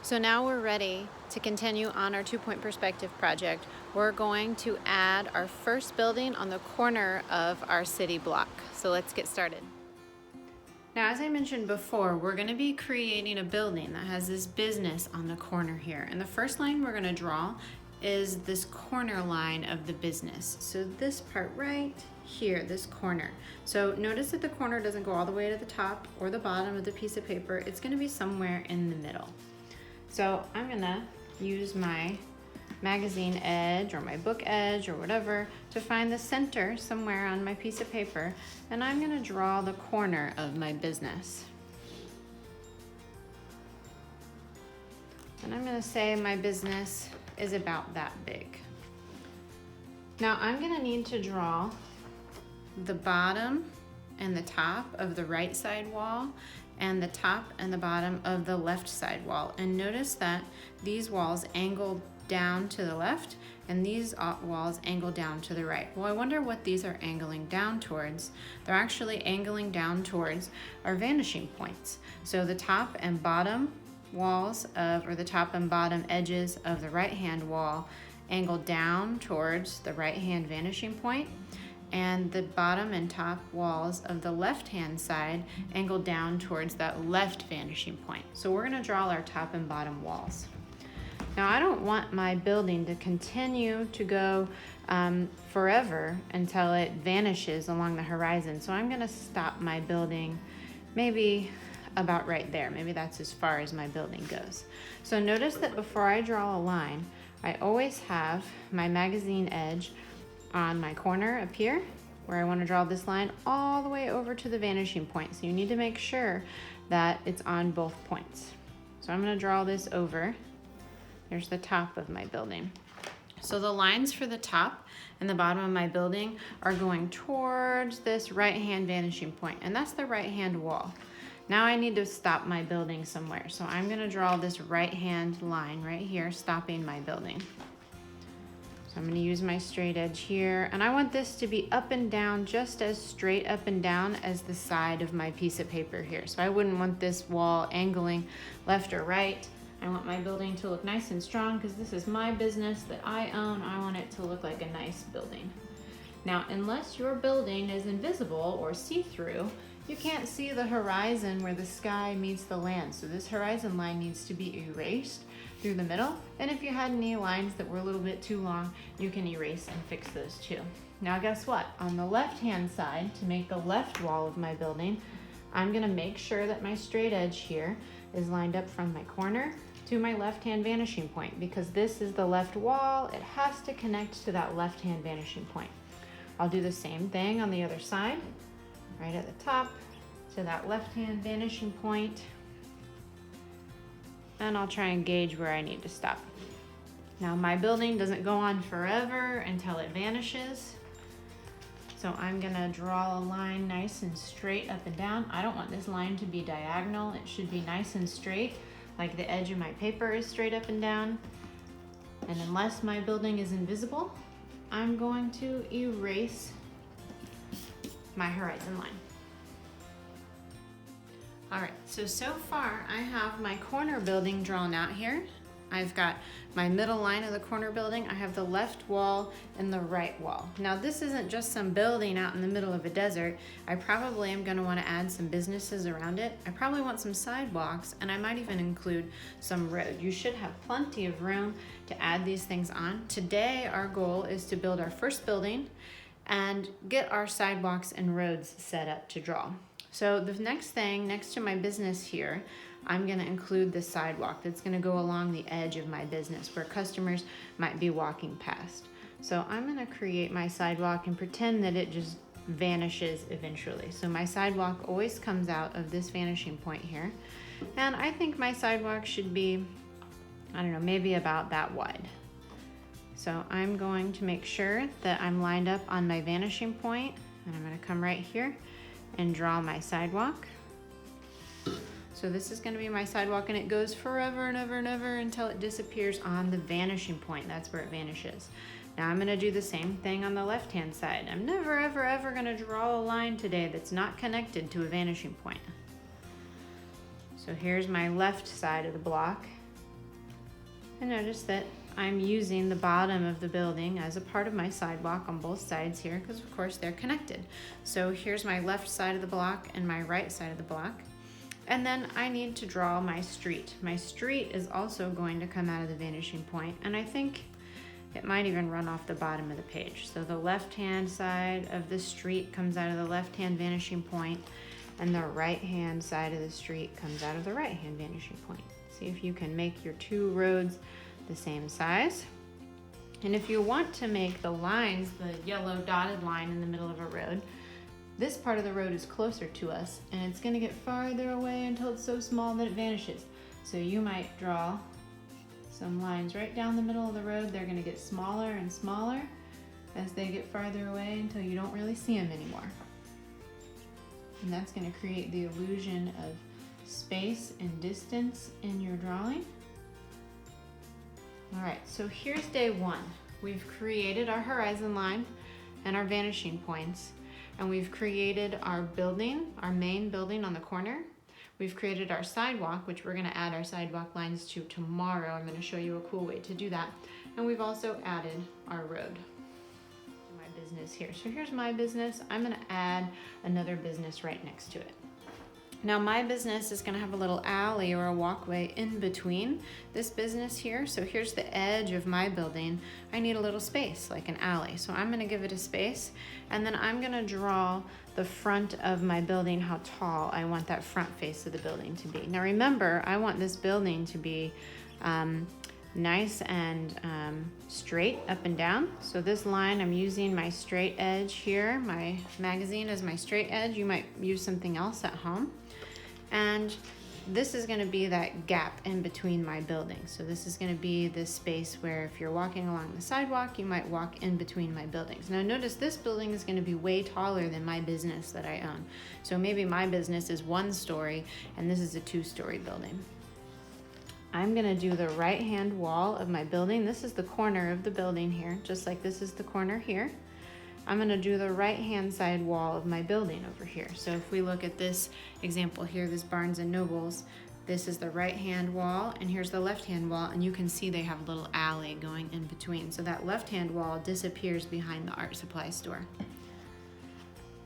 So now we're ready to continue on our 2-point perspective project. We're going to add our first building on the corner of our city block. So let's get started. Now, as I mentioned before, we're going to be creating a building that has this business on the corner here. And the first line we're going to draw is this corner line of the business. So this part right here, this corner. So notice that the corner doesn't go all the way to the top or the bottom of the piece of paper. It's going to be somewhere in the middle. So I'm gonna use my magazine edge or my book edge or whatever to find the center somewhere on my piece of paper, and I'm gonna draw the corner of my business. And I'm gonna say my business is about that big. Now I'm gonna need to draw the bottom and the top of the right side wall and the top and the bottom of the left side wall. And notice that these walls angle down to the left and these walls angle down to the right. Well, I wonder what these are angling down towards. They're actually angling down towards our vanishing points. So the top and bottom walls or the top and bottom edges of the right hand wall angle down towards the right hand vanishing point, and the bottom and top walls of the left-hand side angle down towards that left vanishing point. So we're gonna draw our top and bottom walls. Now I don't want my building to continue to go forever until it vanishes along the horizon. So I'm gonna stop my building maybe about right there. Maybe that's as far as my building goes. So notice that before I draw a line, I always have my magazine edge on my corner up here where I want to draw this line all the way over to the vanishing point. So you need to make sure that it's on both points. So I'm going to draw this over. There's the top of my building. So the lines for the top and the bottom of my building are going towards this right hand vanishing point, and that's the right hand wall. Now I need to stop my building somewhere. So I'm going to draw this right hand line right here, stopping my building. I'm going to use my straight edge here, and I want this to be up and down, just as straight up and down as the side of my piece of paper here. So I wouldn't want this wall angling left or right. I want my building to look nice and strong because this is my business that I own. I want it to look like a nice building. Now, unless your building is invisible or see-through, you can't see the horizon where the sky meets the land. So this horizon line needs to be erased through the middle. And if you had any lines that were a little bit too long, you can erase and fix those too. Now guess what? On the left-hand side, to make the left wall of my building, I'm gonna make sure that my straight edge here is lined up from my corner to my left-hand vanishing point, because this is the left wall. It has to connect to that left-hand vanishing point. I'll do the same thing on the other side, right at the top to that left-hand vanishing point. And I'll try and gauge where I need to stop. Now my building doesn't go on forever until it vanishes. So I'm gonna draw a line nice and straight up and down. I don't want this line to be diagonal. It should be nice and straight, like the edge of my paper is straight up and down. And unless my building is invisible, I'm going to erase my horizon line. All right, so far I have my corner building drawn out here. I've got my middle line of the corner building. I have the left wall and the right wall. Now this isn't just some building out in the middle of a desert. I probably am gonna wanna add some businesses around it. I probably want some sidewalks, and I might even include some road. You should have plenty of room to add these things on. Today, our goal is to build our first building and get our sidewalks and roads set up to draw. So the next thing, next to my business here, I'm gonna include the sidewalk that's gonna go along the edge of my business where customers might be walking past. So I'm gonna create my sidewalk and pretend that it just vanishes eventually. So my sidewalk always comes out of this vanishing point here. And I think my sidewalk should be, I don't know, maybe about that wide. So I'm going to make sure that I'm lined up on my vanishing point, and I'm gonna come right here and draw my sidewalk. So this is gonna be my sidewalk, and it goes forever and ever and ever until it disappears on the vanishing point. That's where it vanishes. Now I'm gonna do the same thing on the left-hand side. I'm never, ever, ever gonna draw a line today that's not connected to a vanishing point. So here's my left side of the block. And notice that I'm using the bottom of the building as a part of my sidewalk on both sides here, because of course they're connected. So here's my left side of the block and my right side of the block. And then I need to draw my street. My street is also going to come out of the vanishing point, and I think it might even run off the bottom of the page. So the left-hand side of the street comes out of the left-hand vanishing point, and the right-hand side of the street comes out of the right-hand vanishing point. See if you can make your two roads the same size. And if you want to make the lines, the yellow dotted line in the middle of a road, this part of the road is closer to us, and it's gonna get farther away until it's so small that it vanishes. So you might draw some lines right down the middle of the road. They're gonna get smaller and smaller as they get farther away until you don't really see them anymore. And that's gonna create the illusion of space and distance in your drawing. All right, so here's day one. We've created our horizon line and our vanishing points, and we've created our building, our main building on the corner. We've created our sidewalk, which we're gonna add our sidewalk lines to tomorrow. I'm gonna show you a cool way to do that. And we've also added our road. My business here. So here's my business. I'm gonna add another business right next to it. Now my business is gonna have a little alley or a walkway in between this business here. So here's the edge of my building. I need a little space, like an alley. So I'm gonna give it a space, and then I'm gonna draw the front of my building, how tall I want that front face of the building to be. Now remember, I want this building to be nice and straight up and down. So this line, I'm using my straight edge here, my magazine as my straight edge. You might use something else at home. And this is gonna be that gap in between my buildings. So this is gonna be this space where if you're walking along the sidewalk, you might walk in between my buildings. Now notice this building is gonna be way taller than my business that I own. So maybe my business is 1 story and this is a 2-story building. I'm gonna do the right-hand wall of my building. This is the corner of the building here, just like this is the corner here. I'm gonna do the right-hand side wall of my building over here. So if we look at this example here, this Barnes & Noble's, this is the right-hand wall, and here's the left-hand wall, and you can see they have a little alley going in between. So that left-hand wall disappears behind the art supply store.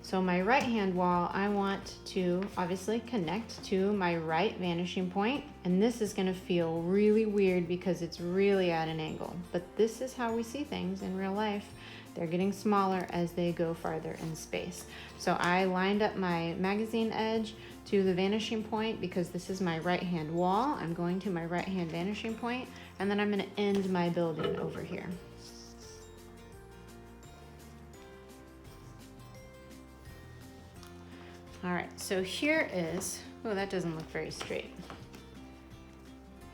So my right-hand wall, I want to obviously connect to my right vanishing point, and this is gonna feel really weird because it's really at an angle. But this is how we see things in real life. They're getting smaller as they go farther in space. So I lined up my magazine edge to the vanishing point because this is my right-hand wall. I'm going to my right-hand vanishing point, and then I'm gonna end my building over here. All right, so here is, oh, that doesn't look very straight.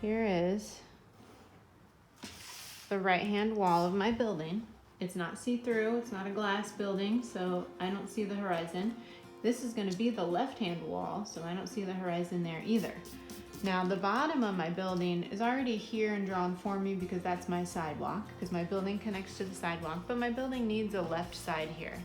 Here is the right-hand wall of my building. It's not see-through, it's not a glass building, so I don't see the horizon. This is gonna be the left-hand wall, so I don't see the horizon there either. Now the bottom of my building is already here and drawn for me because that's my sidewalk, because my building connects to the sidewalk, but my building needs a left side here.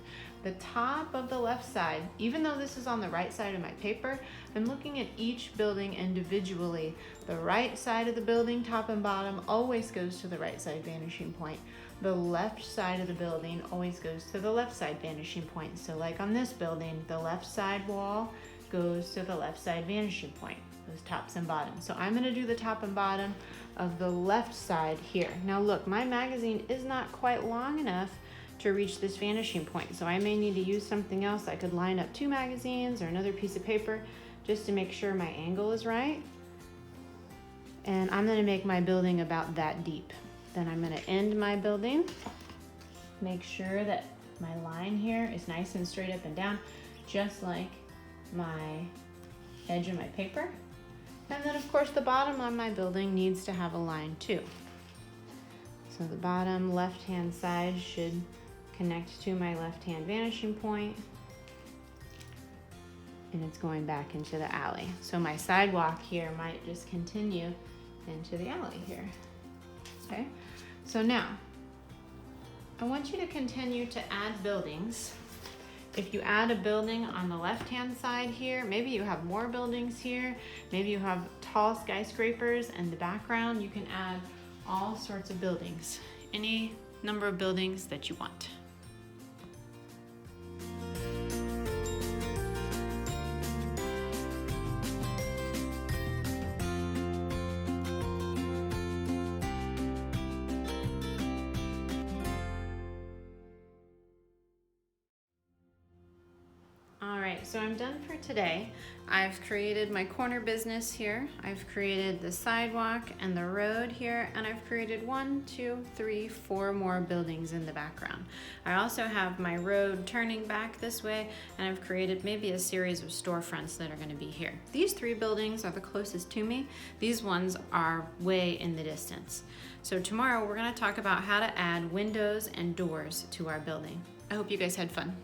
The top of the left side, even though this is on the right side of my paper, I'm looking at each building individually. The right side of the building, top and bottom, always goes to the right side vanishing point. The left side of the building always goes to the left side vanishing point. So like on this building, the left side wall goes to the left side vanishing point, those tops and bottoms. So I'm gonna do the top and bottom of the left side here. Now look, my magazine is not quite long enough to reach this vanishing point. So I may need to use something else. I could line up 2 magazines or another piece of paper just to make sure my angle is right. And I'm gonna make my building about that deep. Then I'm gonna end my building, make sure that my line here is nice and straight up and down, just like my edge of my paper. And then of course the bottom on my building needs to have a line too. So the bottom left-hand side should connect to my left-hand vanishing point, and it's going back into the alley. So my sidewalk here might just continue into the alley here. Okay, so now I want you to continue to add buildings. If you add a building on the left-hand side here, maybe you have more buildings here, maybe you have tall skyscrapers in the background, you can add all sorts of buildings, any number of buildings that you want. Alright, so I'm done for today. I've created my corner business here. I've created the sidewalk and the road here, and I've created 1, 2, 3, 4 more buildings in the background. I also have my road turning back this way, and I've created maybe a series of storefronts that are going to be here. These 3 buildings are the closest to me. These ones are way in the distance. So tomorrow we're going to talk about how to add windows and doors to our building. I hope you guys had fun.